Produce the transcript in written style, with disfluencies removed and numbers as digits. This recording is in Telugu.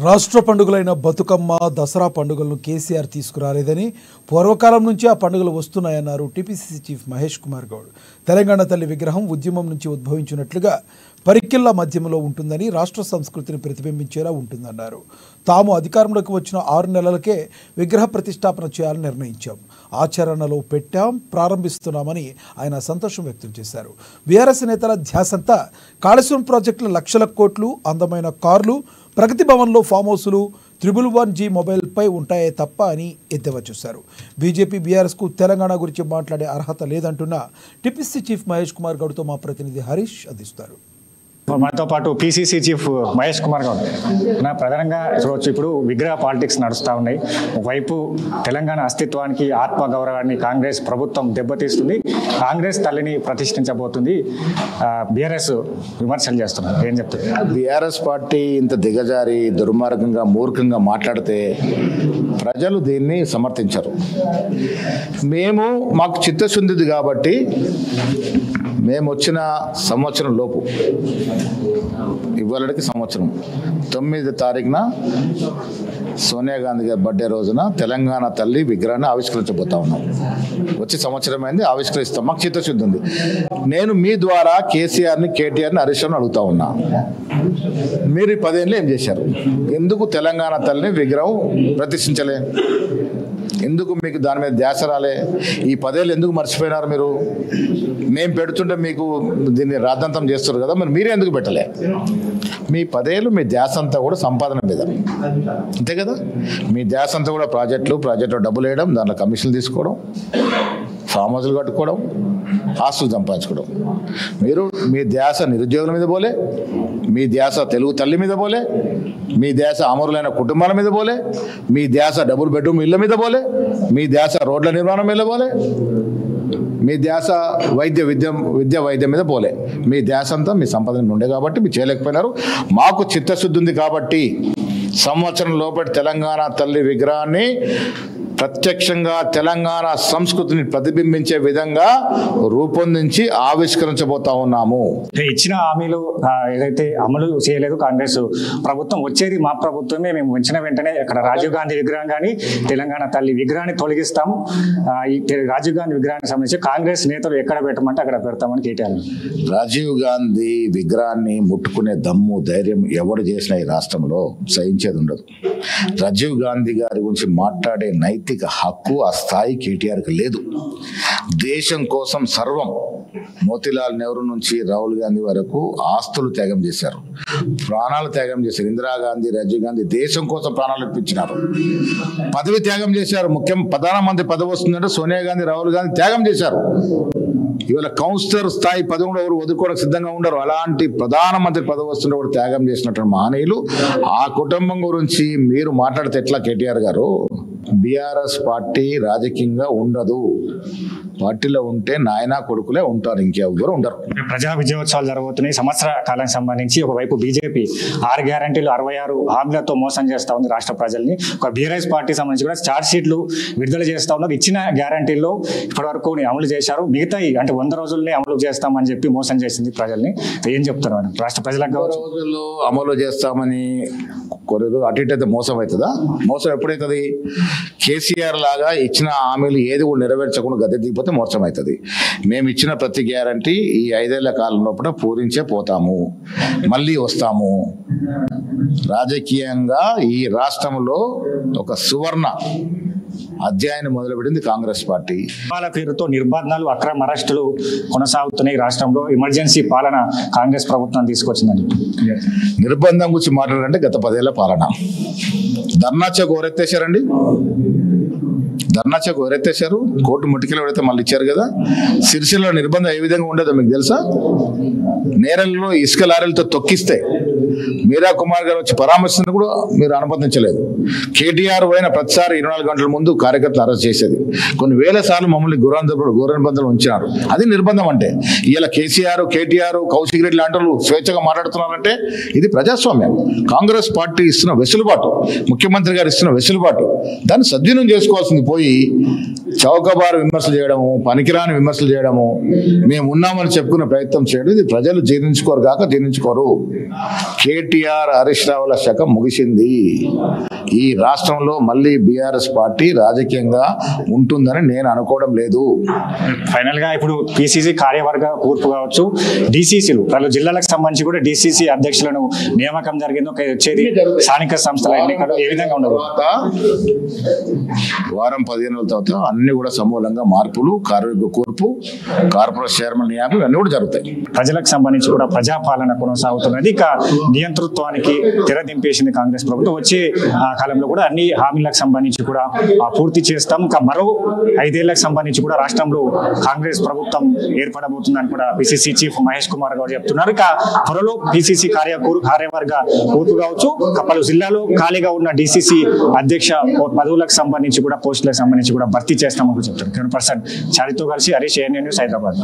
రాష్ట్ర పండుగలైన బతుకమ్మ దసరా పండుగలను కేసీఆర్ తీసుకురాలేదని పూర్వకాలం నుంచి ఆ పండుగలు వస్తున్నాయన్నారు టీపీసీసీ చీఫ్ మహేష్ కుమార్ గౌడ్. తెలంగాణ తల్లి విగ్రహం ఉద్యమం నుంచి ఉద్భవించినట్లుగా పరికిల్ల మధ్యమలో ఉంటుందని, రాష్ట్ర సంస్కృతిని ప్రతిబింబించేలా ఉంటుందన్నారు. తాము అధికారంలోకి వచ్చిన 6 నెలలకే విగ్రహ ప్రతిష్టాపన చేయాలని నిర్ణయించాం, ఆచరణలో పెట్టాం, ప్రారంభిస్తున్నామని ఆయన సంతోషం వ్యక్తం చేశారు. బీఆర్ఎస్ నేతల ధ్యాసంతా కాళేశ్వరం ప్రాజెక్టుల లక్షల కోట్లు, అందమైన కార్లు, ప్రగతి భవన్లో ఫామ్ హౌసులు, 111G మొబైల్పై ఉంటాయే తప్ప అని ఎద్దేవా చేశారు. బీజేపీ బీఆర్ఎస్కు తెలంగాణ గురించి మాట్లాడే అర్హత లేదంటున్న టీపీసీ చీఫ్ మహేష్ కుమార్ గౌడ్తో మా ప్రతినిధి హరీష్ అందిస్తారు. మనతో పాటు పీసీసీ చీఫ్ మహేష్ కుమార్ గౌడ్ ప్రధానంగా చూడవచ్చు. ఇప్పుడు విగ్రహ పాలిటిక్స్ నడుస్తూ ఉన్నాయి. ఒకవైపు తెలంగాణ అస్తిత్వానికి, ఆత్మగౌరవాన్ని కాంగ్రెస్ ప్రభుత్వం దెబ్బతీస్తుంది, కాంగ్రెస్ తల్లిని ప్రతిష్ఠించబోతుంది, బీఆర్ఎస్ విమర్శలు చేస్తున్నారు. ఏం చెప్తారు? బీఆర్ఎస్ పార్టీ ఇంత దిగజారి దుర్మార్గంగా మూర్ఖంగా మాట్లాడితే ప్రజలు దీన్ని సమర్థించరు. మాకు చిత్తశుద్ధిది కాబట్టి మేము వచ్చిన సంవత్సరం లోపు, ఇవాళకి సంవత్సరం 9వ తారీఖున సోనియా గాంధీ గారి బర్త్డే రోజున తెలంగాణ తల్లి విగ్రహాన్ని ఆవిష్కరించబోతా ఉన్నాం. వచ్చి సంవత్సరం అయింది, ఆవిష్కరిస్తాం. మాకు చిత్తశుద్ధి ఉంది. నేను మీ ద్వారా కేసీఆర్ని, కేటీఆర్ని, హరీష్ని అడుగుతా ఉన్నా, మీరు ఈ 10 ఏళ్ళు ఏం చేశారు? ఎందుకు తెలంగాణ తల్లిని విగ్రహం ప్రతిష్ఠించలే? ఎందుకు మీకు దాని మీద ధ్యాస రాలే? ఈ 10 ఏళ్ళు ఎందుకు మర్చిపోయినారు మీరు? మేము పెడుతుంటే మీకు దీన్ని రాద్ధాంతం చేస్తారు కదా, మరి మీరే ఎందుకు పెట్టలే? మీ 10 ఏళ్ళు మీ ధ్యాస అంతా కూడా సంపాదన మీద, అంతే కదా? మీ ధ్యాస అంతా కూడా ప్రాజెక్టులో డబ్బులు వేయడం, దాంట్లో కమిషన్లు తీసుకోవడం, ఫామ్ హౌస్లు కట్టుకోవడం, ఆస్తులు సంపాదించుకోవడం. మీ ధ్యాస నిరుద్యోగుల మీద పోలే, మీ ధ్యాస తెలుగు తల్లి మీద పోలే, మీ ధ్యాస అమరులైన కుటుంబాల మీద పోలే, మీ ధ్యాస డబుల్ బెడ్రూమ్ ఇళ్ల మీద పోలే, మీ ధ్యాస రోడ్ల నిర్మాణం మీద పోలే, మీ ధ్యాస విద్య వైద్యం మీద పోలే. మీ ధ్యాస అంతా మీ సంపాదన ఉండే కాబట్టి మీరు చేయలేకపోయినారు. మాకు చిత్తశుద్ధి ఉంది కాబట్టి సంవత్సరం లోపటి తెలంగాణ తల్లి విగ్రహాన్ని ప్రత్యక్షంగా తెలంగాణ సంస్కృతిని ప్రతిబింబించే విధంగా రూపొందించి ఆవిష్కరించబోతా ఉన్నాము. ఇచ్చిన హామీలు ఏదైతే అమలు చేయలేదు కాంగ్రెస్ ప్రభుత్వం, వచ్చేది మా ప్రభుత్వమే, మేము వచ్చిన వెంటనే అక్కడ రాజీవ్ గాంధీ విగ్రహం కానీ తెలంగాణ తల్లి విగ్రహాన్ని తొలగిస్తాం, ఈ రాజీవ్ గాంధీ విగ్రహానికి సంబంధించి కాంగ్రెస్ నేతలు ఎక్కడ పెట్టమంటే అక్కడ పెడతామని కేటీఆర్. రాజీవ్ గాంధీ విగ్రహాన్ని ముట్టుకునే దమ్ము, ధైర్యం ఎవరు చేసినా ఈ రాష్ట్రంలో సహించేది ఉండదు. రాజీవ్ గాంధీ గారి గురించి మాట్లాడే నైతిక హక్కు ఆ స్థాయి కేటీఆర్కి లేదు. దేశం కోసం సర్వం, మోతీలాల్ నెహ్రూ నుంచి రాహుల్ గాంధీ వరకు ఆస్తులు త్యాగం చేశారు, ప్రాణాలు త్యాగం చేశారు. ఇందిరాగాంధీ, రాజీవ్ గాంధీ దేశం కోసం ప్రాణాలు ఇప్పించినారు, పదవి త్యాగం చేశారు. ప్రధానమంత్రి పదవి వస్తుందంటే సోనియా గాంధీ, రాహుల్ గాంధీ త్యాగం చేశారు. ఇవాళ కౌన్సిలర్ స్థాయి పదవి కూడా ఎవరు వదులుకోవడానికి సిద్ధంగా ఉండరు. అలాంటి ప్రధానమంత్రి పదవి వస్తుంటే కూడా త్యాగం చేసినటువంటి మహనీయులు. ఆ కుటుంబం గురించి మీరు మాట్లాడితే ఎట్లా కేటీఆర్ గారు? బీఆర్ఎస్ పార్టీ రాజకీయంగా ఉండదు. పార్టీలో ఉంటే నాయనా కొడుకులే ఉంటారు, ఇంకెవ్వరు ఉండరు. ప్రజా విజయోత్సవాలు జరగబోతున్నాయి. సంవత్సర కాలానికి సంబంధించి ఒకవైపు బీజేపీ 6 గ్యారంటీలు 66 హామీలతో మోసం చేస్తూ ఉంది రాష్ట్ర ప్రజల్ని. ఒక బీఆర్ఎస్ పార్టీ సంబంధించి కూడా ఛార్జ్ షీట్లు విడుదల చేస్తూ ఉన్నారు. ఇచ్చిన గ్యారంటీల్లో ఇప్పటివరకు అమలు చేశారు, మిగతాయి అంటే 100 రోజుల్ని అమలు చేస్తామని చెప్పి మోసం చేసింది ప్రజల్ని. ఏం చెప్తారు మేడం? రాష్ట్ర ప్రజలకు 100 రోజుల్లో అమలు చేస్తామని కొన్ని రోజులు అటు ఇటు అయితే మోసం అవుతుందా? మోసం ఎప్పుడైతుంది? కేసీఆర్ లాగా ఇచ్చిన హామీలు ఏది కూడా నెరవేర్చకుండా గద్దె దిగిపోతే మోసం అవుతుంది. మేము ఇచ్చిన ప్రతి గ్యారంటీ ఈ 5 ఏళ్ల కాలం లోపల పూరించే పోతాము, మళ్ళీ వస్తాము. రాజకీయంగా ఈ రాష్ట్రంలో ఒక సువర్ణ అధ్యాయాన్ని మొదలుపెట్టింది కాంగ్రెస్ పార్టీ. వాళ్ళ పేరుతో నిర్బంధాలు, అక్రమ అరెస్టులు కొనసాగుతున్నాయి రాష్ట్రంలో. ఎమర్జెన్సీ పాలన కాంగ్రెస్ ప్రభుత్వం తీసుకొచ్చిందని. నిర్బంధం గురించి మాట్లాడాలంటే గత 10 ఏళ్ల పాలన. ధర్నా చౌక్ ఎవరెత్తేసారండి? ధర్నా చౌక్ ఎవరెత్తేసారు? కోర్టు ముట్టికలు ఎవరైతే మళ్ళీ ఇచ్చారు కదా. సిరిసిల్లలో నిర్బంధం ఏ విధంగా ఉండదో మీకు తెలుసా? నేరల్లో ఇసుక లారీలతో తొక్కిస్తే మీరా కుమార్ గారు వచ్చి పరామర్శించిన కూడా మీరు అనుమతించలేదు. కేటీఆర్ పోయిన ప్రతిసారి 24 గంటల ముందు కార్యకర్తలు అరెస్ట్ చేసేది. కొన్ని వేల సార్లు మమ్మల్ని గుర్రనిబంధనలు ఉంచినారు. అది నిర్బంధం అంటే. ఇలా కేసీఆర్, కేటీఆర్, కౌశిక్ రెడ్డి లాంటి వాళ్ళు స్వేచ్ఛగా మాట్లాడుతున్నారంటే ఇది ప్రజాస్వామ్యం. కాంగ్రెస్ పార్టీ ఇస్తున్న వెసులుబాటు, ముఖ్యమంత్రి గారు ఇస్తున్న వెసులుబాటు, దాన్ని సద్వినియోగం చేసుకోవాల్సింది పోయి చౌకబారు విమర్శలు చేయడము, పనికిరాని విమర్శలు చేయడము, మేము ఉన్నామని చెప్పుకునే ప్రయత్నం చేయడం, ఇది ప్రజలు జీర్ణించుకోరు కాక జీర్ణించుకోరు. కేటీఆర్ హరీష్ రావుల శకం ముగిసింది. ఈ రాష్ట్రంలో మళ్ళీ బీఆర్ఎస్ పార్టీ రాజకీయంగా ఉంటుందని నేను అనుకోవడం లేదు. ఫైనల్ గా ఇప్పుడు పిసిసి కార్యవర్గ కూర్పు కావచ్చు, డిసిసిలు పలు జిల్లాలకు సంబంధించి కూడా డిసిసి అధ్యక్షులను నియామకం జరిగింది. వచ్చేది స్థానిక సంస్థల ఎన్నికలు ఏ విధంగా ఉండవు? వారం 15 రోజుల తర్వాత అన్ని కూడా సమూలంగా మార్పులు, కార్యవర్గ కూర్పు, కార్పొరేషన్ చైర్మన్ నియామకం అన్ని కూడా జరుగుతాయి. ప్రజలకు సంబంధించి కూడా ప్రజాపాలన కొనసాగుతున్నది. ఇక నియంతృత్వానికి తెరదింపేసింది కాంగ్రెస్ ప్రభుత్వం. వచ్చే కాలంలో కూడా అన్ని హామీలకు సంబంధించి కూడా పూర్తి చేస్తాం. ఇంకా మరో 5 ఏళ్లకు సంబంధించి కూడా రాష్ట్రంలో కాంగ్రెస్ ప్రభుత్వం ఏర్పడబోతుందని కూడా పిసిసి చీఫ్ మహేష్ కుమార్ గౌడ్ చెప్తున్నారు. ఇక త్వరలో పిసిసి కార్యవర్గ కూర్పు కావచ్చు, పలు జిల్లాలో ఖాళీగా ఉన్న డిసిసి అధ్యక్ష పదవులకు సంబంధించి కూడా పోస్టులకు సంబంధించి కూడా భర్తీ చేస్తామని చెప్తున్నారు. 100% చారితో కలిసి హరీష్ ANN న్యూస్ హైదరాబాద్.